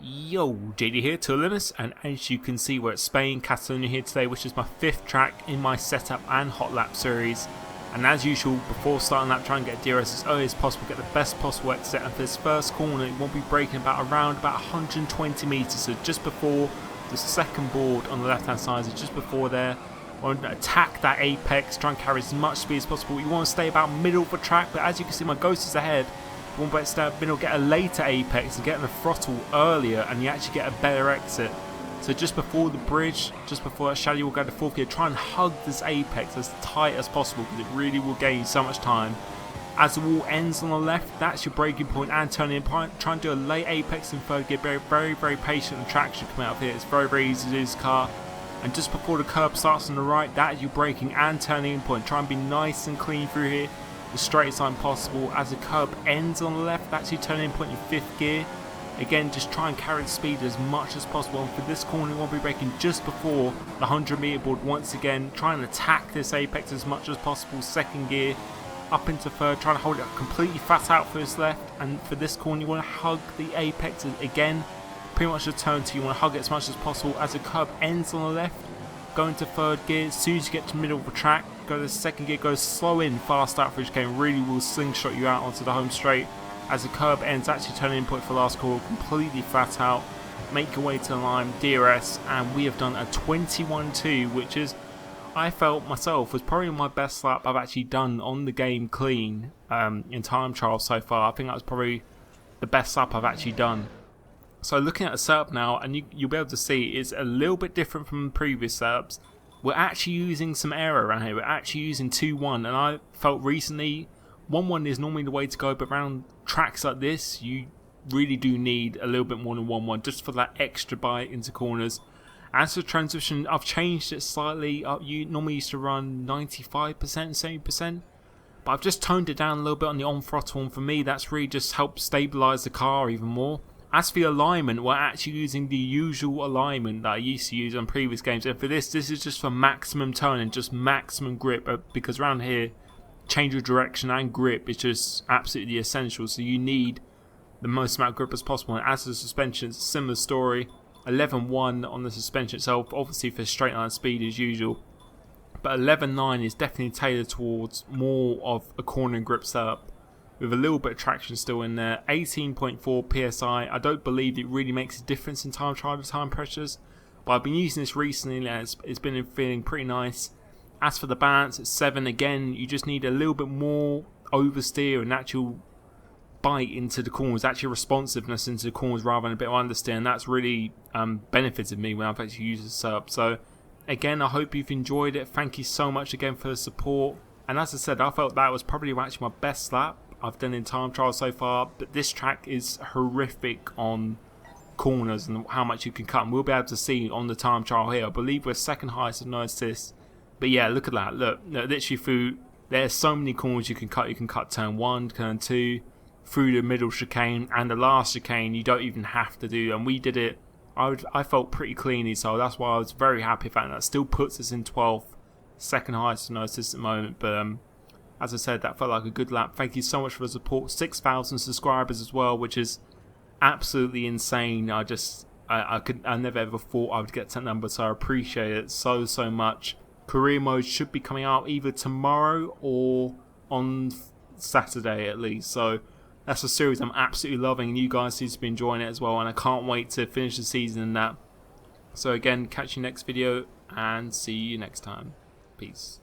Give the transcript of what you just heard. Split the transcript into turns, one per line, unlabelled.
Yo, JD here, to Limits, and as you can see we're at Spain, Catalonia here today, which is my 5th track in my setup and Hotlap series. And as usual, before starting lap, try and get DRS as early as possible, get the best possible exit, and for this first corner it won't be braking around 120 metres, so just before the second board on the left hand side, so just before there. I want to attack that apex, try and carry as much speed as possible. You want to stay about middle of the track, but as you can see my Ghost is ahead. One bit step middle, get a later apex and get in the throttle earlier, and you actually get a better exit. So just before the bridge, just before that shadow, you will go to 4th gear. Try and hug this apex as tight as possible because it really will gain so much time. As the wall ends on the left, that's your braking point and turning point. Try and do a late apex in 3rd gear. Very patient and traction coming out of here. It's very easy to do this car. And just before the curb starts on the right, that is your braking and turning point. Try and be nice and clean through here, the straightest line possible. As the curb ends on the left, that's your turning point in 5th gear. Again, just try and carry the speed as much as possible. And for this corner, you want to be braking just before the 100 meter board. Once again, try and attack this apex as much as possible. 2nd gear, up into 3rd, trying to hold it completely flat out for this left. And for this corner, you want to hug the apex again. Pretty much the turn 2, you want to hug it as much as possible. As the curb ends on the left, go into 3rd gear. As soon as you get to the middle of the track, go to the 2nd gear, go slow in, fast out for each game. Really will slingshot you out onto the home straight. As the curb ends, actually turning point for last call, completely flat out. Make your way to the line, DRS, and we have done a 21-2, which is, I felt myself, was probably my best lap I've actually done on the game clean in time trial so far. I think that was probably the best lap I've actually done. So looking at the setup now, and you'll be able to see it's a little bit different from previous setups. We're actually using some aero around here. We're actually using 2-1, and I felt recently 1-1 is normally the way to go, but around tracks like this you really do need a little bit more than 1-1 just for that extra bite into corners. As for transition, I've changed it slightly. You normally used to run 95%, 70%, but I've just toned it down a little bit on the on throttle, and for me that's really just helped stabilise the car even more. As for the alignment, we're actually using the usual alignment that I used to use on previous games, and for this is just for maximum tone and just maximum grip, because around here change of direction and grip is just absolutely essential, so you need the most amount of grip as possible. And as for the suspension, it's a similar story. 11.1 on the suspension itself, obviously for straight line speed as usual, but 11.9 is definitely tailored towards more of a corner and grip setup with a little bit of traction still in there. 18.4 psi. I don't believe it really makes a difference in time trial to time pressures, but I've been using this recently and it's been feeling pretty nice. As for the balance, it's 7. Again, you just need a little bit more oversteer and actual bite into the corners, actually responsiveness into the corners rather than a bit of understeer, and that's really benefited me when I've actually used this setup. So again, I hope you've enjoyed it. Thank you so much again for the support, and as I said, I felt that was probably actually my best lap I've done in time trial so far, but this track is horrific on corners and how much you can cut, and we'll be able to see on the time trial here. I believe we're 2nd highest with no assists, but yeah, look at that. Look, literally through, there's so many corners you can cut. You can cut turn 1, turn 2, through the middle chicane, and the last chicane you don't even have to do, and we did it. I felt pretty cleanly, so that's why I was very happy with that, and that still puts us in 12th, 2nd highest with no assists at the moment. But as I said, that felt like a good lap. Thank you so much for the support. 6,000 subscribers as well, which is absolutely insane. I never ever thought I would get to that number, so I appreciate it so much. Career mode should be coming out either tomorrow or on Saturday at least, so that's a series I'm absolutely loving, and you guys seem to be enjoying it as well, and I can't wait to finish the season in that. So again, catch you next video and see you next time. Peace.